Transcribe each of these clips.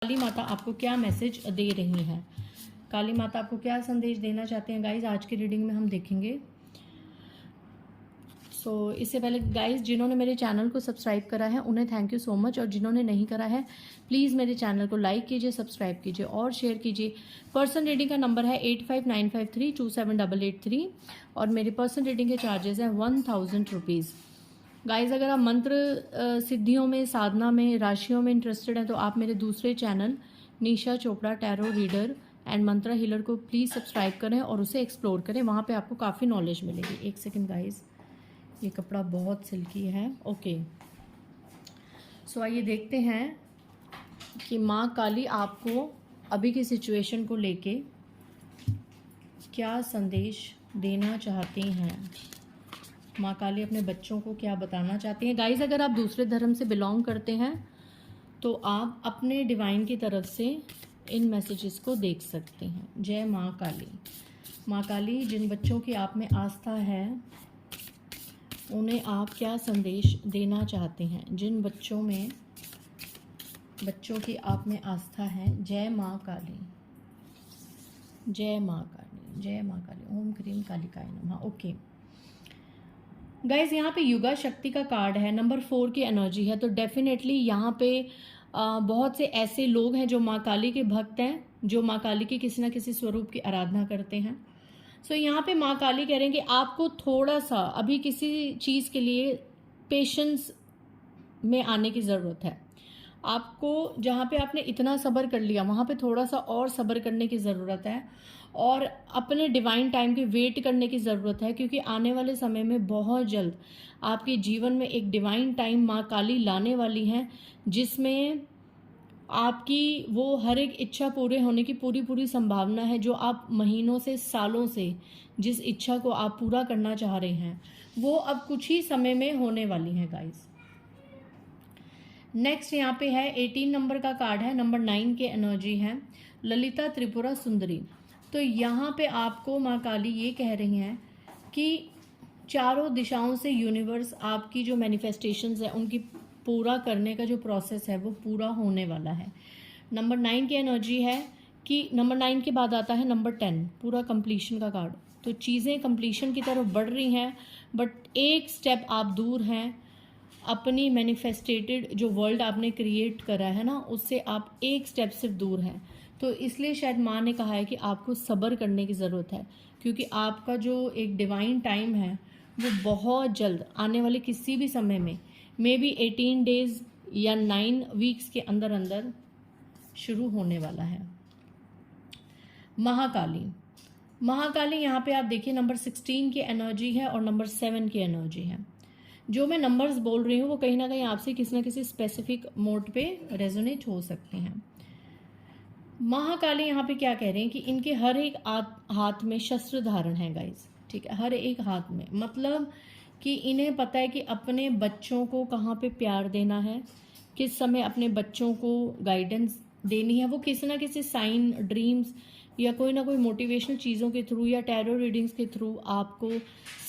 काली माता आपको क्या मैसेज दे रही हैं, काली माता आपको क्या संदेश देना चाहते हैं गाइज, आज की रीडिंग में हम देखेंगे। इससे पहले गाइज जिन्होंने मेरे चैनल को सब्सक्राइब करा है उन्हें थैंक यू सो मच, और जिन्होंने नहीं करा है प्लीज़ मेरे चैनल को लाइक कीजिए, सब्सक्राइब कीजिए और शेयर कीजिए। पर्सन रीडिंग का नंबर है 8595327883 और मेरे पर्सन रीडिंग के चार्जेस हैं 1000 रुपीज़। गाइज अगर आप मंत्र सिद्धियों में, साधना में, राशियों में इंटरेस्टेड हैं तो आप मेरे दूसरे channel Nisha Chopra tarot reader and Mantra healer को प्लीज़ सब्सक्राइब करें और उसे एक्सप्लोर करें, वहाँ पे आपको काफ़ी नॉलेज मिलेगी। एक सेकेंड गाइज, ये कपड़ा बहुत सिल्की है। ओके, सो आइए देखते हैं कि माँ काली आपको अभी की सिचुएशन को लेके क्या संदेश देना चाहती हैं। माँ काली अपने बच्चों को क्या बताना चाहती हैं। गाइज अगर आप दूसरे धर्म से बिलोंग करते हैं तो आप अपने डिवाइन की तरफ से इन मैसेजेस को देख सकते हैं। जय माँ काली। माँ काली जिन बच्चों की आप में आस्था है उन्हें आप क्या संदेश देना चाहते हैं, जिन बच्चों की आप में आस्था है। जय माँ काली, जय माँ काली, जय माँ काली, ओम क्रीम कालिकाय नमः। ओके गाइज यहाँ पे युगा शक्ति का कार्ड है, नंबर 4 की एनर्जी है, तो डेफिनेटली यहाँ पे बहुत से ऐसे लोग हैं जो माँ काली के भक्त हैं, जो माँ काली के किसी न किसी स्वरूप की आराधना करते हैं। सो यहाँ पे माँ काली कह रहे हैं कि आपको थोड़ा सा अभी किसी चीज़ के लिए पेशेंस में आने की ज़रूरत है। आपको जहाँ पे आपने इतना सब्र कर लिया वहाँ पे थोड़ा सा और सब्र करने की ज़रूरत है और अपने डिवाइन टाइम की वेट करने की ज़रूरत है, क्योंकि आने वाले समय में बहुत जल्द आपके जीवन में एक डिवाइन टाइम माँ काली लाने वाली हैं, जिसमें आपकी वो हर एक इच्छा पूरे होने की पूरी संभावना है। जो आप महीनों से, सालों से जिस इच्छा को आप पूरा करना चाह रहे हैं वो अब कुछ ही समय में होने वाली है गाइस। नेक्स्ट यहाँ पे है 18 नंबर का कार्ड है, नंबर 9 के एनर्जी है, ललिता त्रिपुरा सुंदरी। तो यहाँ पे आपको माँ काली ये कह रही हैं कि चारों दिशाओं से यूनिवर्स आपकी जो मैनिफेस्टेशंस है उनकी पूरा करने का जो प्रोसेस है वो पूरा होने वाला है। नंबर 9 की एनर्जी है कि नंबर 9 के बाद आता है नंबर 10, पूरा कंप्लीशन का कार्ड। तो चीज़ें कंप्लीशन की तरफ बढ़ रही हैं, बट एक स्टेप आप दूर हैं अपनी मैनिफेस्टेटेड जो वर्ल्ड आपने क्रिएट करा है ना, उससे आप एक स्टेप सिर्फ दूर हैं। तो इसलिए शायद माँ ने कहा है कि आपको सब्र करने की ज़रूरत है, क्योंकि आपका जो एक डिवाइन टाइम है वो बहुत जल्द आने वाले किसी भी समय में, मे बी 18 डेज या 9 वीक्स के अंदर अंदर शुरू होने वाला है। महाकाली, महाकाली यहाँ पे आप देखिए नंबर 16 की एनर्जी है और नंबर 7 की एनर्जी है। जो मैं नंबर्स बोल रही हूँ वो कहीं ना कहीं आपसे किसी न किसी स्पेसिफिक मोड पे रेजोनेट हो सकते हैं। महाकाली यहाँ पे क्या कह रहे हैं कि इनके हर एक हाथ में शस्त्र धारण है गाइज, ठीक है, हर एक हाथ में, मतलब कि इन्हें पता है कि अपने बच्चों को कहाँ पे प्यार देना है, किस समय अपने बच्चों को गाइडेंस देनी है। वो किसी ना किसी साइन, ड्रीम्स या कोई ना कोई मोटिवेशनल चीज़ों के थ्रू या टैरो रीडिंग्स के थ्रू आपको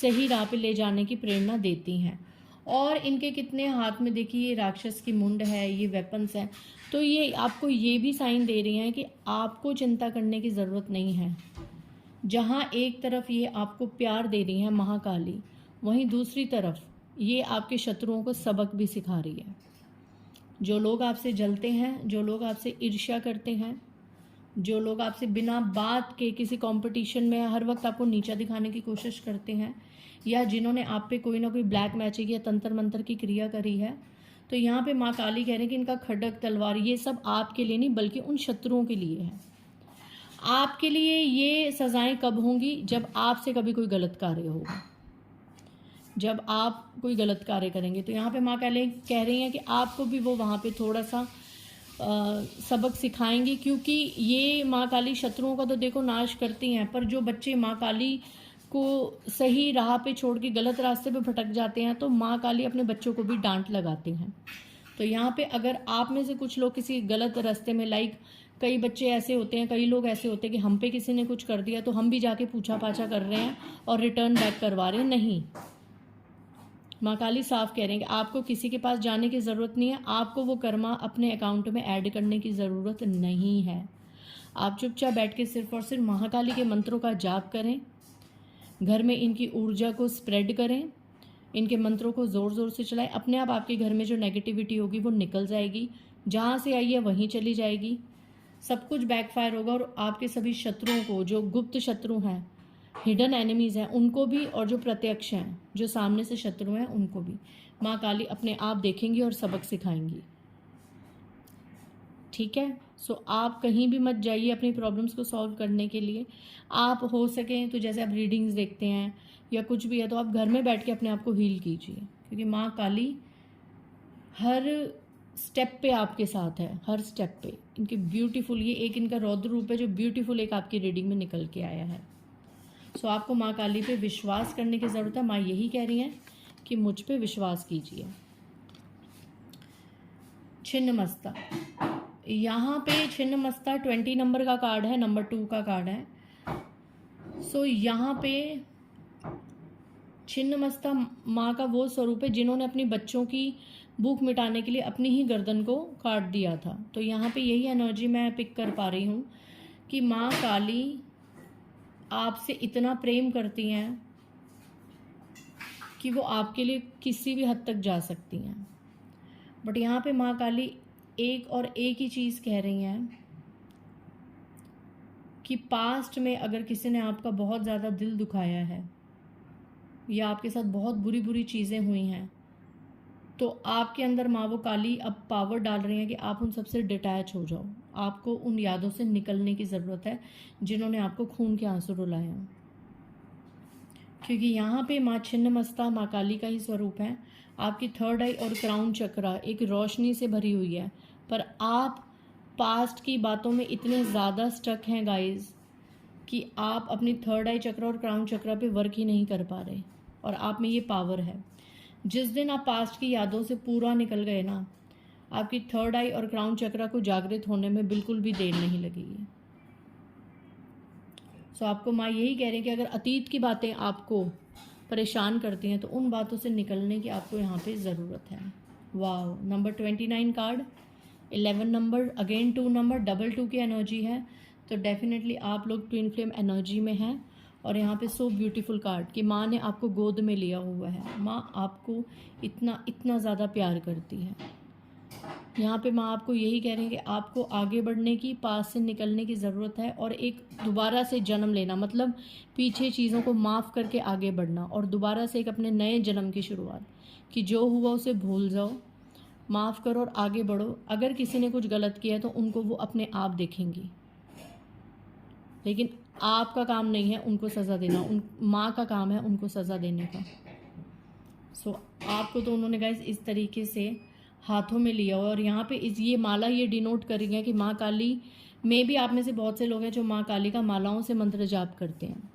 सही राह पे ले जाने की प्रेरणा देती हैं। और इनके कितने हाथ में देखिए, ये राक्षस की मुंड है, ये वेपन्स हैं, तो ये आपको ये भी साइन दे रही हैं कि आपको चिंता करने की ज़रूरत नहीं है। जहाँ एक तरफ ये आपको प्यार दे रही हैं महाकाली, वहीं दूसरी तरफ ये आपके शत्रुओं को सबक भी सिखा रही है। जो लोग आपसे जलते हैं, जो लोग आपसे ईर्ष्या करते हैं, जो लोग आपसे बिना बात के किसी कंपटीशन में हर वक्त आपको नीचा दिखाने की कोशिश करते हैं, या जिन्होंने आप पे कोई ना कोई ब्लैक मैजिक या तंत्र मंत्र की क्रिया करी है, तो यहाँ पे माँ काली कह रहे हैं कि इनका खड्ग, तलवार, ये सब आपके लिए नहीं बल्कि उन शत्रुओं के लिए है। आपके लिए ये सजाएं कब होंगी? जब आपसे कभी कोई गलत कार्य होगा, जब आप कोई गलत कार्य करेंगे। तो यहाँ पे माँ काली कह रही हैं कि आपको भी वो वहाँ पे थोड़ा सा सबक सिखाएंगी, क्योंकि ये माँ काली शत्रुओं का तो देखो नाश करती हैं, पर जो बच्चे माँ काली को सही राह पे छोड़ के गलत रास्ते पे भटक जाते हैं तो माँ काली अपने बच्चों को भी डांट लगाती हैं। तो यहाँ पे अगर आप में से कुछ लोग किसी गलत रास्ते में, लाइक कई बच्चे ऐसे होते हैं, कई लोग ऐसे होते हैं कि हम पे किसी ने कुछ कर दिया तो हम भी जाके पूछा पाछा कर रहे हैं और रिटर्न बैक करवा रहे हैं। नहीं, माँ काली साफ कह रहे हैं कि आपको किसी के पास जाने की ज़रूरत नहीं है, आपको वो कर्मा अपने अकाउंट में ऐड करने की ज़रूरत नहीं है। आप चुपचाप बैठ के सिर्फ और सिर्फ महाकाली के मंत्रों का जाप करें, घर में इनकी ऊर्जा को स्प्रेड करें, इनके मंत्रों को ज़ोर ज़ोर से चलाएं। अपने आप आपके घर में जो नेगेटिविटी होगी वो निकल जाएगी, जहाँ से आई है वहीं चली जाएगी, सब कुछ बैकफायर होगा और आपके सभी शत्रुओं को, जो गुप्त शत्रु हैं, हिडन एनिमीज़ हैं, उनको भी, और जो प्रत्यक्ष हैं, जो सामने से शत्रु हैं, उनको भी माँ काली अपने आप देखेंगी और सबक सिखाएंगी। ठीक है। सो आप कहीं भी मत जाइए अपनी प्रॉब्लम्स को सॉल्व करने के लिए। आप हो सकें तो जैसे आप रीडिंग्स देखते हैं या कुछ भी है तो आप घर में बैठ के अपने आप को हील कीजिए, क्योंकि माँ काली हर स्टेप पे आपके साथ है, हर स्टेप पे। इनके ब्यूटीफुल, ये एक इनका रौद्र रूप है जो ब्यूटीफुल एक आपकी रीडिंग में निकल के आया है। सो आपको माँ काली पे विश्वास करने की ज़रूरत है। माँ यही कह रही हैं कि मुझ पे विश्वास कीजिए। छिन्नमस्ता, यहाँ पे छिन्नमस्ता 20 नंबर का कार्ड है, नंबर 2 का कार्ड है। सो यहाँ पे छिन्नमस्ता माँ का वो स्वरूप है जिन्होंने अपनी बच्चों की भूख मिटाने के लिए अपनी ही गर्दन को काट दिया था। तो यहाँ पे यही एनर्जी मैं पिक कर पा रही हूँ कि माँ काली आपसे इतना प्रेम करती हैं कि वो आपके लिए किसी भी हद तक जा सकती हैं। बट यहाँ पे माँ काली एक और एक ही चीज़ कह रही हैं कि पास्ट में अगर किसी ने आपका बहुत ज़्यादा दिल दुखाया है या आपके साथ बहुत बुरी बुरी चीज़ें हुई हैं, तो आपके अंदर माँ वो काली अब पावर डाल रही हैं कि आप उन सबसे डिटैच हो जाओ। आपको उन यादों से निकलने की ज़रूरत है जिन्होंने आपको खून के आंसू रुलाए हैं, क्योंकि यहाँ पे माँ छिन्नमस्ता माँ काली का ही स्वरूप है। आपकी थर्ड आई और क्राउन चक्रा एक रोशनी से भरी हुई है, पर आप पास्ट की बातों में इतने ज़्यादा स्टक हैं गाइस कि आप अपनी थर्ड आई चक्रा और क्राउन चक्रा पे वर्क ही नहीं कर पा रहे, और आप में ये पावर है। जिस दिन आप पास्ट की यादों से पूरा निकल गए ना, आपकी थर्ड आई और क्राउन चक्रा को जागृत होने में बिल्कुल भी देर नहीं लगेगी। सो आपको माँ यही कह रही है कि अगर अतीत की बातें आपको परेशान करती हैं तो उन बातों से निकलने की आपको यहाँ पे ज़रूरत है। वाह, number 29 card, 11 number, again 2 number, double 2 की एनर्जी है। तो डेफिनेटली आप लोग ट्विन फ्लेम एनर्जी में हैं। और यहाँ पे सो ब्यूटीफुल कार्ड कि माँ ने आपको गोद में लिया हुआ है। माँ आपको इतना इतना ज़्यादा प्यार करती है। यहाँ पे माँ आपको यही कह रही है कि आपको आगे बढ़ने की, पास से निकलने की ज़रूरत है और एक दोबारा से जन्म लेना, मतलब पीछे चीज़ों को माफ़ करके आगे बढ़ना और दोबारा से एक अपने नए जन्म की शुरुआत, कि जो हुआ उसे भूल जाओ, माफ़ करो और आगे बढ़ो। अगर किसी ने कुछ गलत किया तो उनको वो अपने आप देखेंगी, लेकिन आपका काम नहीं है उनको सज़ा देना, उन माँ का काम है उनको सज़ा देने का। सो आपको तो उन्होंने गाइस इस तरीके से हाथों में लिया। और यहाँ पे इस ये माला ये डिनोट कर रही है कि माँ काली में भी आप में से बहुत से लोग हैं जो माँ काली का मालाओं से मंत्र जाप करते हैं।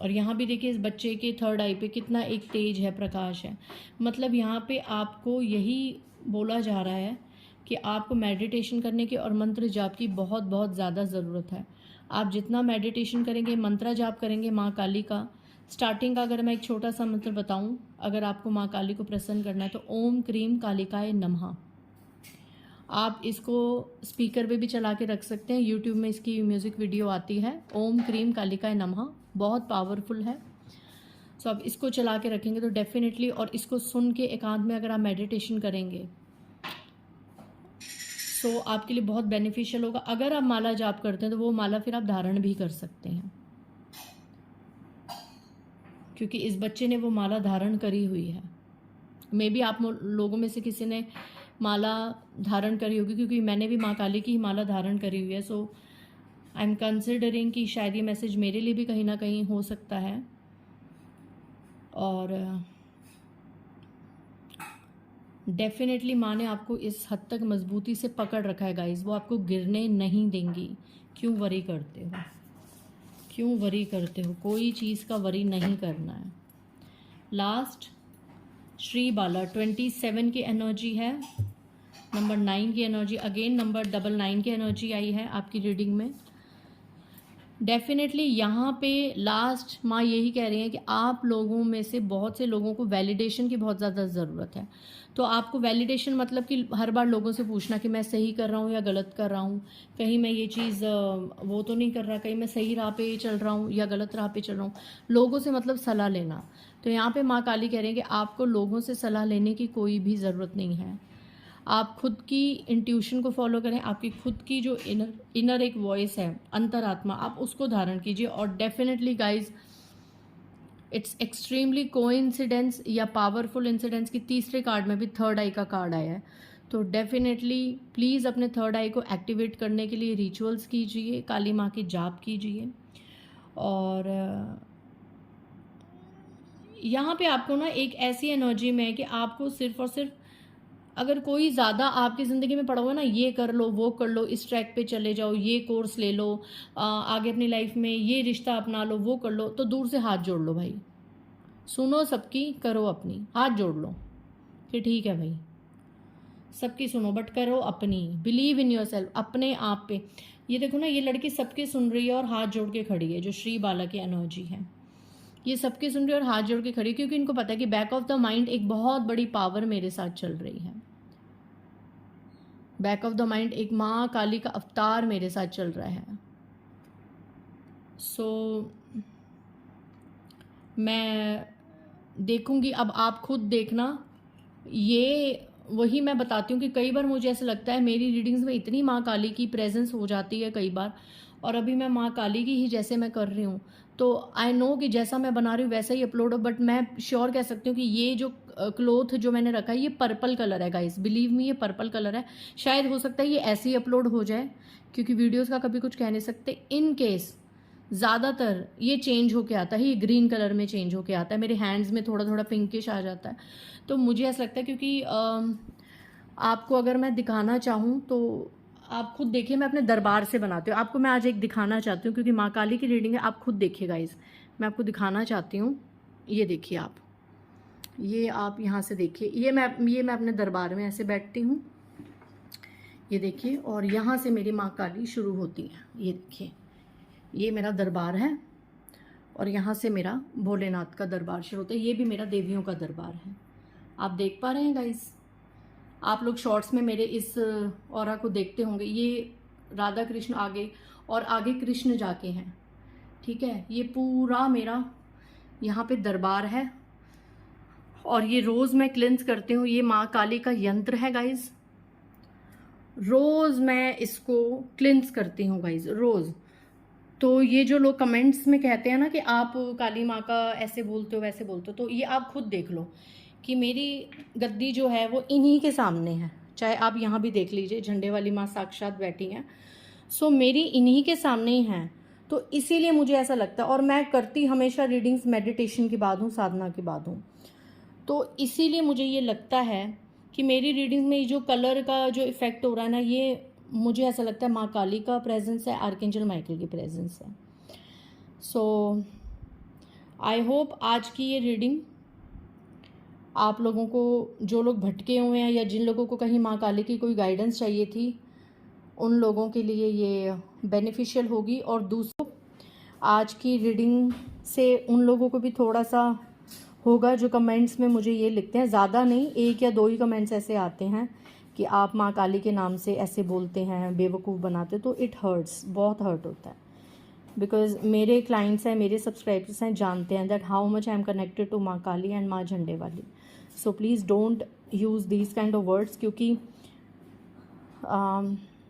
और यहाँ भी देखिए इस बच्चे के थर्ड आई पे कितना एक तेज है, प्रकाश है। मतलब यहाँ पे आपको यही बोला जा रहा है कि आपको मेडिटेशन करने की और मंत्र जाप की बहुत बहुत ज़्यादा ज़रूरत है। आप जितना मेडिटेशन करेंगे, मंत्र जाप करेंगे माँ काली का, स्टार्टिंग का अगर मैं एक छोटा सा मंत्र बताऊं, अगर आपको माँ काली को प्रसन्न करना है तो ओम क्रीम कालिकाय नमः। आप इसको स्पीकर पे भी चला के रख सकते हैं, यूट्यूब में इसकी म्यूज़िक वीडियो आती है, ओम क्रीम कालिकाय नमः, बहुत पावरफुल है। सो आप इसको चला के रखेंगे तो डेफिनेटली, और इसको सुन के एकांत में अगर आप मेडिटेशन करेंगे तो आपके लिए बहुत बेनिफिशियल होगा। अगर आप माला जाप करते हैं तो वो माला फिर आप धारण भी कर सकते हैं, क्योंकि इस बच्चे ने वो माला धारण करी हुई है। मे बी आप लोगों में से किसी ने माला धारण करी होगी, क्योंकि मैंने भी माँ काली की ही माला धारण करी हुई है। सो आई एम कंसिडरिंग कि शायद ये मैसेज मेरे लिए भी कहीं ना कहीं हो सकता है। और डेफिनेटली माँ ने आपको इस हद तक मजबूती से पकड़ रखा है गाइस, वो आपको गिरने नहीं देंगी। क्यों वरी करते हो, क्यों वरी करते हो, कोई चीज़ का वरी नहीं करना है। लास्ट श्री बाला 27 की एनर्जी है, नंबर 9 की एनर्जी, अगेन नंबर 99 की एनर्जी आई है आपकी रीडिंग में। डेफिनेटली यहाँ पे लास्ट माँ यही कह रही हैं कि आप लोगों में से बहुत से लोगों को वैलिडेशन की बहुत ज़्यादा ज़रूरत है। तो आपको वैलिडेशन मतलब कि हर बार लोगों से पूछना कि मैं सही कर रहा हूँ या गलत कर रहा हूँ, कहीं मैं ये चीज़ वो तो नहीं कर रहा, कहीं मैं सही राह पे चल रहा हूँ या गलत राह पे चल रहा हूँ। लोगों से मतलब सलाह लेना। तो यहाँ पे माँ काली कह रही हैं कि आपको लोगों से सलाह लेने की कोई भी ज़रूरत नहीं है। आप खुद की इंट्यूशन को फॉलो करें, आपकी खुद की जो इनर एक वॉइस है, अंतरात्मा, आप उसको धारण कीजिए। और definitely guys, it's extremely coincidence या पावरफुल इंसिडेंस की तीसरे कार्ड में भी थर्ड आई का कार्ड आया है। तो डेफिनेटली प्लीज़ अपने थर्ड आई को एक्टिवेट करने के लिए रिचुअल्स कीजिए, काली माँ की जाप कीजिए। और यहाँ पे आपको ना एक ऐसी एनर्जी में है कि आपको सिर्फ और सिर्फ, अगर कोई ज़्यादा आपकी ज़िंदगी में पड़ा हुआ है ना, ये कर लो, वो कर लो, इस ट्रैक पे चले जाओ, ये कोर्स ले लो, आगे अपनी लाइफ में ये रिश्ता अपना लो, वो कर लो, तो दूर से हाथ जोड़ लो भाई। सुनो सबकी, करो अपनी, हाथ जोड़ लो कि ठीक है भाई, सबकी सुनो बट करो अपनी। बिलीव इन योर सेल्फ, अपने आप पे। ये देखो ना, ये लड़की सबके सुन रही है और हाथ जोड़ के खड़ी है, जो श्री बाला की एनर्जी है। ये सबके सुन रही है और हाथ जोड़ के खड़ी है, क्योंकि इनको पता है कि बैक ऑफ द माइंड एक बहुत बड़ी पावर मेरे साथ चल रही है। बैक ऑफ द माइंड एक माँ काली का अवतार मेरे साथ चल रहा है। सो मैं देखूंगी, अब आप खुद देखना। ये वही मैं बताती हूँ कि कई बार मुझे ऐसा लगता है मेरी रीडिंग्स में इतनी माँ काली की प्रेजेंस हो जाती है कई बार, और अभी मैं माँ काली की ही जैसे मैं कर रही हूँ, तो आई नो कि जैसा मैं बना रही हूँ वैसा ही अपलोड हो। बट मैं श्योर कह सकती हूँ कि ये जो क्लोथ जो मैंने रखा है ये पर्पल कलर है गाइस, बिलीव मी, ये पर्पल कलर है। शायद हो सकता है ये ऐसे ही अपलोड हो जाए, क्योंकि वीडियोज़ का कभी कुछ कह नहीं सकते। इन केस ज़्यादातर ये चेंज होके आता है, ये ग्रीन कलर में चेंज होके आता है, मेरे हैंड्स में थोड़ा थोड़ा पिंकिश आ जाता है। तो मुझे ऐसा लगता है, क्योंकि आपको अगर मैं दिखाना चाहूँ तो आप खुद देखिए, मैं अपने दरबार से बनाती हूँ। आपको मैं आज एक दिखाना चाहती हूँ, क्योंकि माँ काली की रीडिंग है, आप खुद देखिए गाइस, मैं आपको दिखाना चाहती हूँ। ये देखिए आप, ये आप यहाँ से देखिए, ये मैं अपने दरबार में ऐसे बैठती हूँ, ये देखिए, और यहाँ से मेरी माँ काली शुरू होती है। ये देखिए, ये मेरा दरबार है, और यहाँ से मेरा भोलेनाथ का दरबार शुरू होता है। ये भी मेरा देवियों का दरबार है। आप देख पा रहे हैं गाइस, आप लोग शॉर्ट्स में मेरे इस ऑरा को देखते होंगे। ये राधा कृष्ण आगे, और आगे कृष्ण जाके हैं, ठीक है। ये पूरा मेरा यहाँ पे दरबार है, और ये रोज़ मैं क्लिंस करती हूँ। ये माँ काली का यंत्र है गाइज, रोज़ मैं इसको क्लिंस करती हूँ गाइज, रोज़। तो ये जो लोग कमेंट्स में कहते हैं ना कि आप काली माँ का ऐसे बोलते हो वैसे बोलते हो, तो ये आप खुद देख लो कि मेरी गद्दी जो है वो इन्हीं के सामने है। चाहे आप यहाँ भी देख लीजिए, झंडे वाली माँ साक्षात बैठी हैं। सो मेरी इन्हीं के सामने ही हैं, तो इसीलिए मुझे ऐसा लगता है। और मैं करती हमेशा रीडिंग्स मेडिटेशन के बाद हूँ, साधना के बाद हूँ, तो इसीलिए मुझे ये लगता है कि मेरी रीडिंग में जो कलर का जो इफ़ेक्ट हो रहा है ना, ये मुझे ऐसा लगता है माँ काली का प्रेजेंस है, आर्कएंजल माइकल की प्रेजेंस है। सो आई होप आज की ये रीडिंग आप लोगों को, जो लोग भटके हुए हैं या जिन लोगों को कहीं माँ काली की कोई गाइडेंस चाहिए थी, उन लोगों के लिए ये बेनिफिशियल होगी। और दूसरों, आज की रीडिंग से उन लोगों को भी थोड़ा सा होगा जो कमेंट्स में मुझे ये लिखते हैं, ज़्यादा नहीं, 1 या 2 ही कमेंट्स ऐसे आते हैं कि आप माँ काली के नाम से ऐसे बोलते हैं, बेवकूफ़ बनाते, तो इट हर्ट्स, बहुत हर्ट होता है। बिकॉज मेरे क्लाइंट्स हैं, मेरे सब्सक्राइबर्स हैं, जानते हैं that how much I am connected to माँ काली एंड माँ झंडे वाली। So please don't use these kind of words, क्योंकि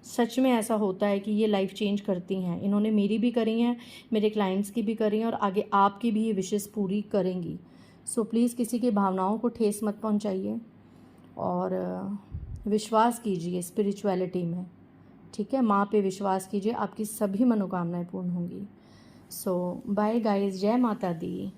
सच में ऐसा होता है कि ये लाइफ चेंज करती हैं। इन्होंने मेरी भी करी हैं, मेरे क्लाइंट्स की भी करी हैं, और आगे आपकी भी ये विशेष पूरी करेंगी। सो प्लीज़ किसी की भावनाओं को ठेस मत पहुंचाइए, और विश्वास कीजिए स्पिरिचुअलिटी में, ठीक है। माँ पे विश्वास कीजिए, आपकी सभी मनोकामनाएं पूर्ण होंगी। सो बाय गाइस, जय माता दी।